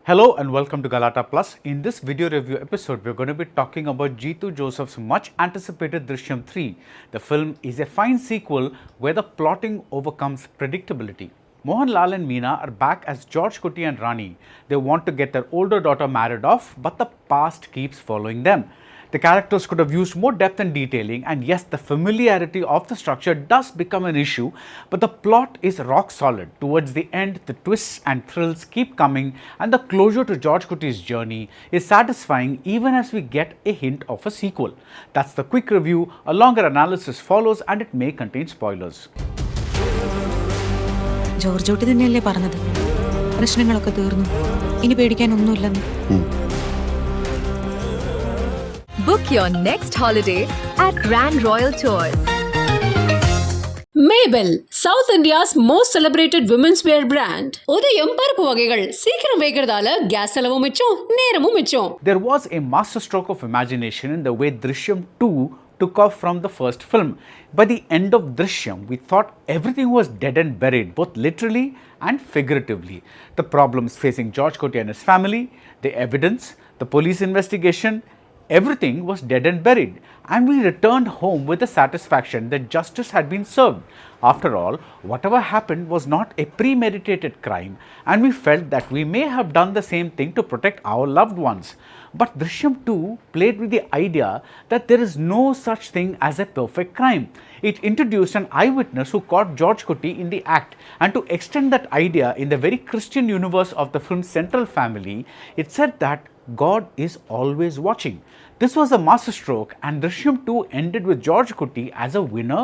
Hello and welcome to Galatta Plus. In this video review episode, we're going to be talking about Jeethu Joseph's much anticipated Drishyam 3. The film is a fine sequel where the plotting overcomes predictability. Mohanlal and Meena are back as George Kutty and Rani. They want to get their older daughter married off, but the past keeps following them. The characters could have used more depth and detailing, and yes, the familiarity of the structure does become an issue, but the plot is rock solid. Towards the end, the twists and thrills keep coming, and the closure to George Kutty's journey is satisfying even as we get a hint of a sequel. That's the quick review. A longer analysis follows, and it may contain spoilers. ജോർജോട്ടി തന്നെയല്ലേ പറഞ്ഞത്, പ്രശ്നങ്ങളൊക്കെ തീർന്നു, ഇനി പേടിക്കാനൊന്നുമില്ലെന്ന്. Book your next holiday at Grand Royal Tours. Mabel, South India's most celebrated women's wear brand. உதயம் பருப்பு வகைகள் சீக்கிரம் வைக்கிறதால case செலவும் மிச்சம், நேரமும் மிச்சம். There was a masterstroke of imagination in the way Drishyam 2 took off from the first film. By the end of Drishyam, we thought everything was dead and buried, both literally and figuratively. The problems facing George Kutty and his family, the evidence, the police investigation, everything was dead and buried, and we returned home with the satisfaction that justice had been served. After all, whatever happened was not a premeditated crime, and we felt that we may have done the same thing to protect our loved ones. But Drishyam 2 played with the idea that there is no such thing as a perfect crime. It introduced an eyewitness who caught George Kutty in the act, and to extend that idea in the very Christian universe of the film's central family, it said that God is always watching. This was a masterstroke, and Drishyam 2 ended with George Kutty as a winner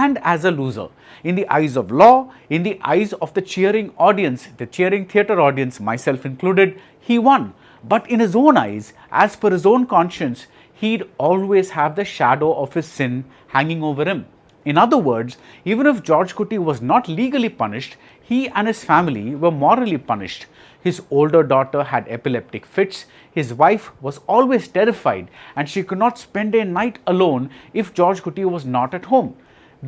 and as a loser. In the eyes of law, in the eyes of the cheering audience, the cheering theatre audience, myself included, he won. But in his own eyes, as per his own conscience, he'd always have the shadow of his sin hanging over him. In other words, even if George Kutty was not legally punished, he and his family were morally punished. His older daughter had epileptic fits, his wife was always terrified, and she could not spend a night alone if George Kutty was not at home.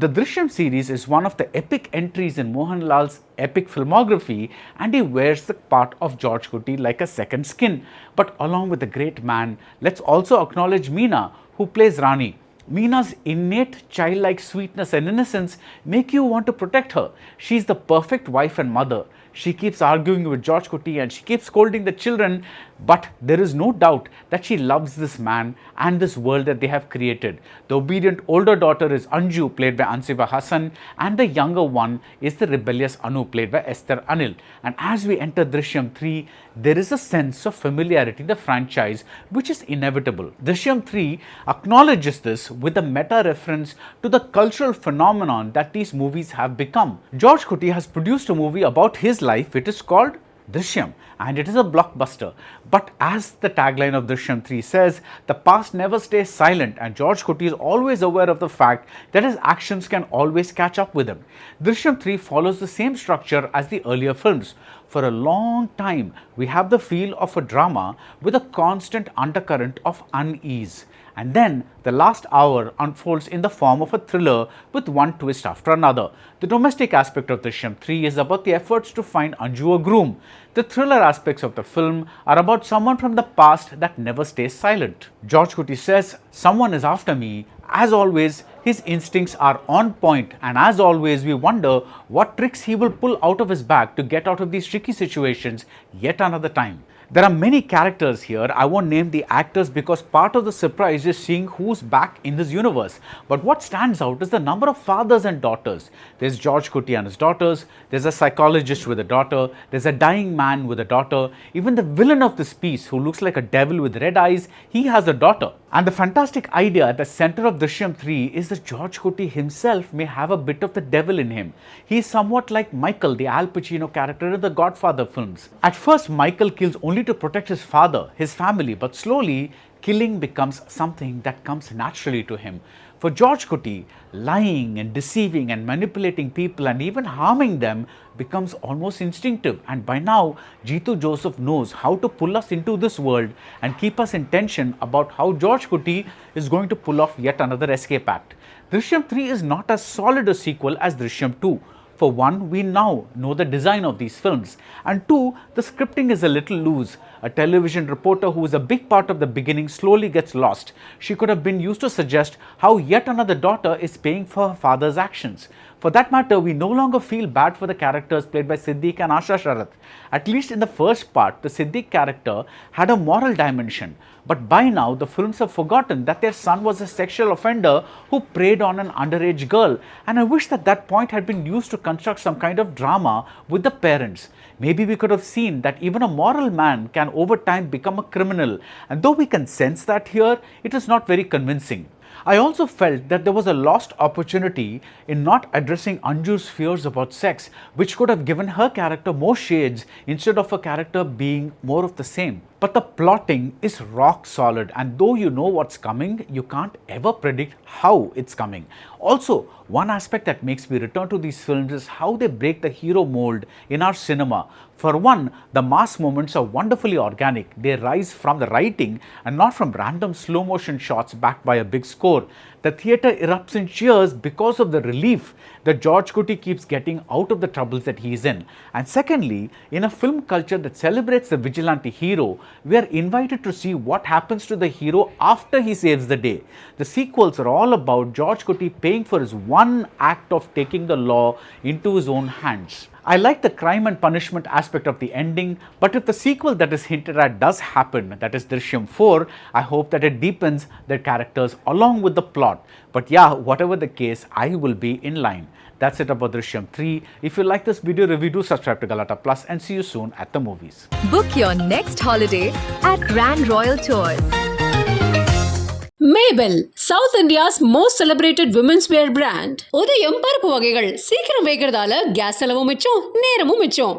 The Drishyam series is one of the epic entries in Mohanlal's epic filmography, and he wears the part of George Kutty like a second skin. But along with the great man, let's also acknowledge Meena, who plays Rani. Meena's innate childlike sweetness and innocence make you want to protect her. She's the perfect wife and mother. She keeps arguing with George Kutty and she keeps scolding the children, but there is no doubt that she loves this man and this world that they have created. The obedient older daughter is Anju, played by Ansiba Hassan, and the younger one is the rebellious Anu, played by Esther Anil. And as we enter Drishyam 3, there is a sense of familiarity in the franchise which is inevitable. Drishyam 3 acknowledges this with a meta reference to the cultural phenomenon that these movies have become. George Kutty has produced a movie about his life. It is called Drishyam, and it is a blockbuster. But as the tagline of Drishyam 3 says, the past never stays silent, and George Kutty is always aware of the fact that his actions can always catch up with him. Drishyam 3 follows the same structure as the earlier films. For a long time, we have the feel of a drama with a constant undercurrent of unease. And then the last hour unfolds in the form of a thriller with one twist after another. The domestic aspect of Drishyam 3 is about the efforts to find Anju a groom. The thriller aspects of the film are about someone from the past that never stays silent. George Kutty says, "Someone is after me." As always, his instincts are on point, and as always, we wonder what tricks he will pull out of his bag to get out of these tricky situations yet another time. There are many characters here. I won't name the actors because part of the surprise is seeing who's back in this universe. But what stands out is the number of fathers and daughters. There's George Kutty and his daughters, there's a psychologist with a daughter, there's a dying man with a daughter, even the villain of this piece who looks like a devil with red eyes, he has a daughter. And the fantastic idea at the center of Drishyam 3 is that George Kutty himself may have a bit of the devil in him. He is somewhat like Michael, the Al Pacino character in the Godfather films. At first, Michael kills only to protect his father, his family, but slowly, killing becomes something that comes naturally to him. For George Kutty, lying and deceiving and manipulating people and even harming them becomes almost instinctive, and by now Jeethu Joseph knows how to pull us into this world and keep us in tension about how George Kutty is going to pull off yet another escape act. Drishyam 3 is not as solid a sequel as Drishyam 2. For one, we now know the design of these films, and two, the scripting is a little loose. A television reporter who is a big part of the beginning slowly gets lost. She could have been used to suggest how yet another daughter is paying for her father's actions. For that matter, we no longer feel bad for the characters played by Siddiq and Asha Sharath. At least in the first part, the Siddiq character had a moral dimension. But by now, the films have forgotten that their son was a sexual offender who preyed on an underage girl. And I wish that that point had been used to construct some kind of drama with the parents. Maybe we could have seen that even a moral man can over time become a criminal. And though we can sense that here, it is not very convincing. I also felt that there was a lost opportunity in not addressing Anju's fears about sex, which could have given her character more shades instead of her character being more of the same. But the plotting is rock solid, and though you know what's coming, you can't ever predict how it's coming. Also, one aspect that makes me return to these films is how they break the hero mold in our cinema. For one, the mass moments are wonderfully organic. They rise from the writing and not from random slow motion shots backed by a big score. The theatre erupts in cheers because of the relief that George Clooney keeps getting out of the troubles that he is in. And secondly, in a film culture that celebrates the vigilante hero, we are invited to see what happens to the hero after he saves the day. The sequels are all about George Clooney paying for his one act of taking the law into his own hands. I like the crime and punishment aspect of the ending, but if the sequel that is hinted at does happen, that is Drishyam 4, I hope that it deepens their characters along with the plot. But yeah, whatever the case, I will be in line. That's it about Drishyam 3. If you like this video review, do subscribe to Galatta Plus and see you soon at the movies. Book your next holiday at Grand Royal Tours. Mabel, South India's most celebrated women's wear brand. உதயம் பருப்பு வகைகள் சீக்கிரம் வைக்கிறதால case செலவும் மிச்சம், நேரமும் மிச்சம்.